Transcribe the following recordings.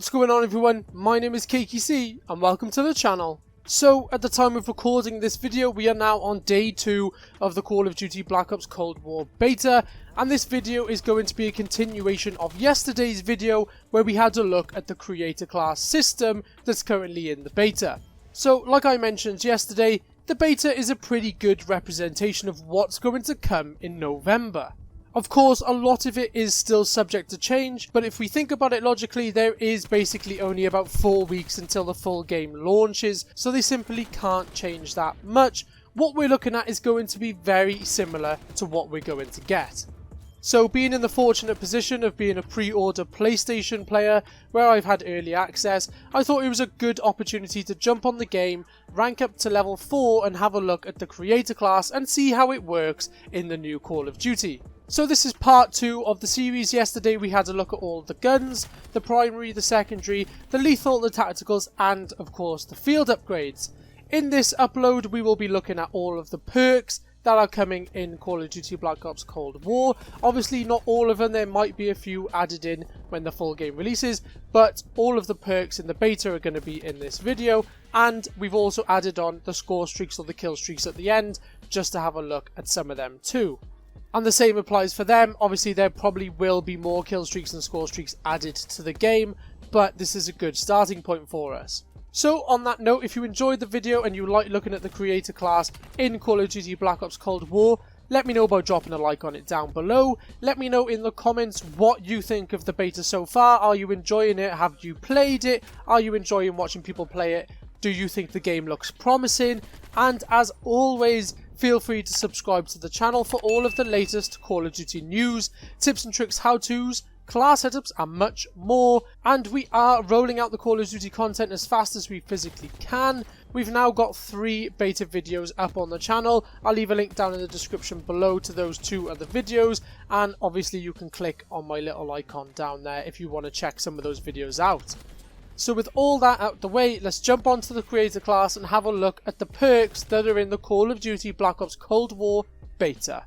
What's going on everyone, my name is CakeyC and welcome to the channel. So at the time of recording this video we are now on day 2 of the Call of Duty Black Ops Cold War beta, and this video is going to be a continuation of yesterday's video where we had a look at the creator class system that's currently in the beta. So like I mentioned yesterday, the beta is a pretty good representation of what's going to come in November. Of course, a lot of it is still subject to change, but if we think about it logically, there is basically only about 4 weeks until the full game launches, so they simply can't change that much. What we're looking at is going to be very similar to what we're going to get. So being in the fortunate position of being a pre-order PlayStation player, where I've had early access, I thought it was a good opportunity to jump on the game, rank up to level 4 and have a look at the creator class and see how it works in the new Call of Duty. So this is part 2 of the series. Yesterday we had a look at all the guns, the primary, the secondary, the lethal, the tacticals, and of course the field upgrades. In this upload we will be looking at all of the perks that are coming in Call of Duty Black Ops Cold War. Obviously not all of them, there might be a few added in when the full game releases, but all of the perks in the beta are going to be in this video, and we've also added on the score streaks or the kill streaks at the end, just to have a look at some of them too. And the same applies for them. Obviously there probably will be more kill streaks and score streaks added to the game, but this is a good starting point for us. So on that note, if you enjoyed the video and you like looking at the creator class in Call of Duty Black Ops Cold War, let me know by dropping a like on it down below. Let me know in the comments what you think of the beta so far. Are you enjoying it? Have you played it? Are you enjoying watching people play it? Do you think the game looks promising? And as always, feel free to subscribe to the channel for all of the latest Call of Duty news, tips and tricks, how-tos, class setups and much more. And we are rolling out the Call of Duty content as fast as we physically can. We've now got 3 beta videos up on the channel. I'll leave a link down in the description below to those 2 other videos, and obviously you can click on my little icon down there if you want to check some of those videos out. So with all that out the way, let's jump onto the creator class and have a look at the perks that are in the Call of Duty Black Ops Cold War beta.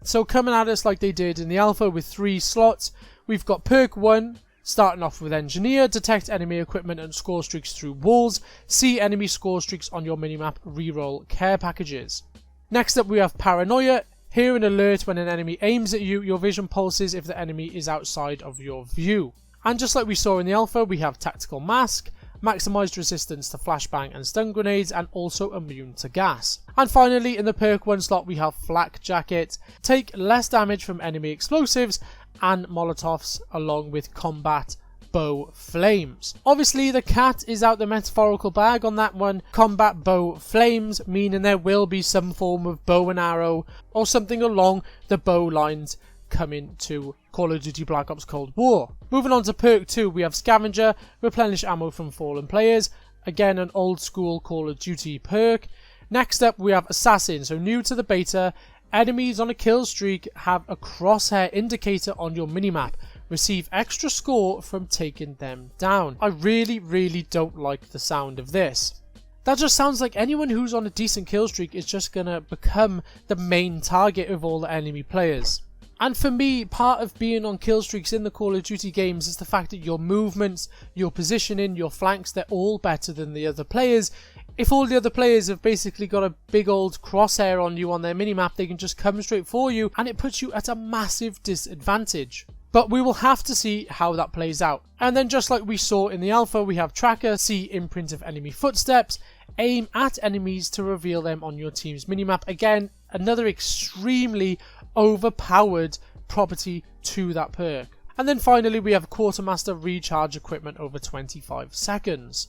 So coming at us like they did in the alpha with 3 slots, we've got perk 1, starting off with Engineer, detect enemy equipment and score streaks through walls, see enemy score streaks on your minimap, reroll care packages. Next up we have Paranoia, hear an alert when an enemy aims at you, your vision pulses if the enemy is outside of your view. And just like we saw in the alpha, we have Tactical Mask, maximised resistance to flashbang and stun grenades, and also immune to gas. And finally, in the perk 1 slot, we have Flak Jacket, take less damage from enemy explosives and molotovs, along with Combat Bow Flames. Obviously, the cat is out the metaphorical bag on that one. Combat Bow Flames, meaning there will be some form of bow and arrow or something along the bow lines coming to Call of Duty Black Ops Cold War. Moving on to perk 2, we have Scavenger, replenish ammo from fallen players. Again, an old school Call of Duty perk. Next up, we have Assassin. So new to the beta, enemies on a kill streak have a crosshair indicator on your minimap. Receive extra score from taking them down. I really don't like the sound of this. That just sounds like anyone who's on a decent kill streak is just gonna become the main target of all the enemy players. And for me, part of being on kill streaks in the Call of Duty games is the fact that your movements, your positioning, your flanks, they're all better than the other players. If all the other players have basically got a big old crosshair on you on their minimap, they can just come straight for you, and it puts you at a massive disadvantage. But we will have to see how that plays out. And then just like we saw in the alpha, we have Tracker, see imprint of enemy footsteps, aim at enemies to reveal them on your team's minimap. Again, another extremely overpowered property to that perk. And then finally we have Quartermaster, recharge equipment over 25 seconds.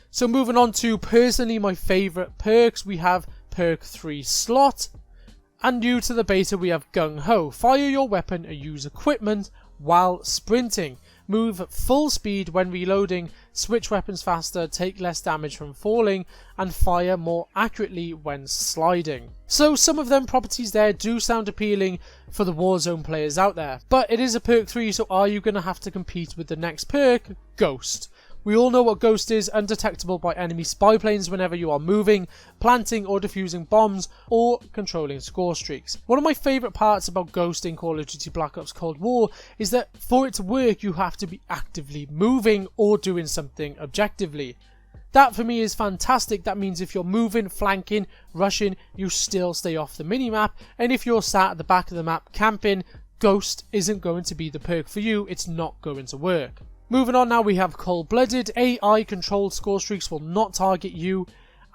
So moving on to personally my favourite perks, we have perk 3 slot. And new to the beta we have Gung Ho, fire your weapon or use equipment while sprinting. Move at full speed when reloading, switch weapons faster, take less damage from falling, and fire more accurately when sliding. So some of them properties there do sound appealing for the Warzone players out there. But it is a perk 3, so are you going to have to compete with the next perk, Ghost? We all know what Ghost is: undetectable by enemy spy planes whenever you are moving, planting or defusing bombs, or controlling score streaks. One of my favourite parts about Ghost in Call of Duty Black Ops Cold War is that for it to work you have to be actively moving or doing something objectively. That for me is fantastic. That means if you're moving, flanking, rushing, you still stay off the minimap, and if you're sat at the back of the map camping, Ghost isn't going to be the perk for you. It's not going to work. Moving on now, we have Cold-Blooded. AI controlled score streaks will not target you,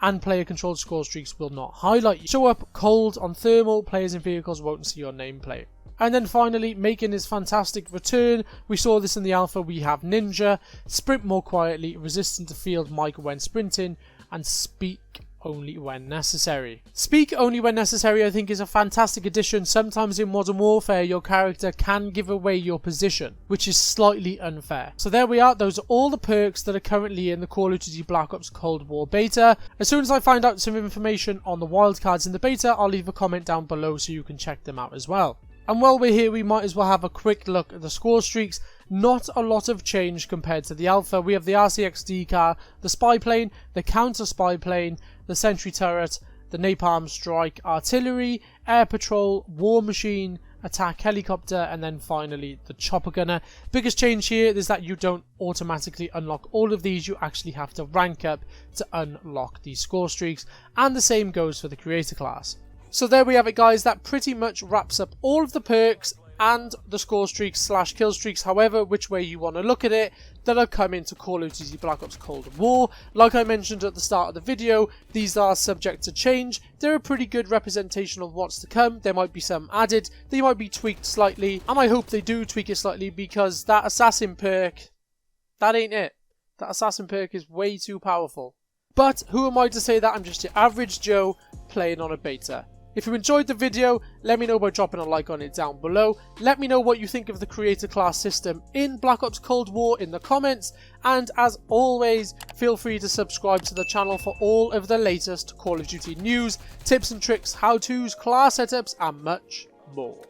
and player controlled score streaks will not highlight you. Show up cold on thermal, players and vehicles won't see your nameplate. And then finally, making his fantastic return. We saw this in the alpha. We have Ninja, sprint more quietly, resistant to field mic when sprinting, and speak only when necessary. Speak only when necessary, I think, is a fantastic addition. Sometimes in Modern Warfare your character can give away your position, which is slightly unfair. So there we are. Those are all the perks that are currently in the Call of Duty Black Ops Cold War beta. As soon as I find out some information on the wildcards in the beta, I'll leave a comment down below so you can check them out as well. And while we're here, we might as well have a quick look at the score streaks. Not a lot of change compared to the alpha. We have the RCXD car, the spy plane, the counter spy plane, the sentry turret, the napalm strike artillery, air patrol, war machine, attack helicopter, and then finally the chopper gunner. Biggest change here is that you don't automatically unlock all of these. You actually have to rank up to unlock these score streaks, and the same goes for the creator class. So there we have it, guys. That pretty much wraps up all of the perks and the score streaks / kill streaks, however which way you want to look at it, that are coming to Call of Duty Black Ops Cold War. Like I mentioned at the start of the video, these are subject to change. They're a pretty good representation of what's to come. There might be some added, they might be tweaked slightly, and I hope they do tweak it slightly, because that assassin perk, that ain't it. That assassin perk is way too powerful. But who am I to say that? I'm just your average Joe playing on a beta. If you enjoyed the video, let me know by dropping a like on it down below. Let me know what you think of the creator class system in Black Ops Cold War in the comments. And as always, feel free to subscribe to the channel for all of the latest Call of Duty news, tips and tricks, how-tos, class setups, and much more.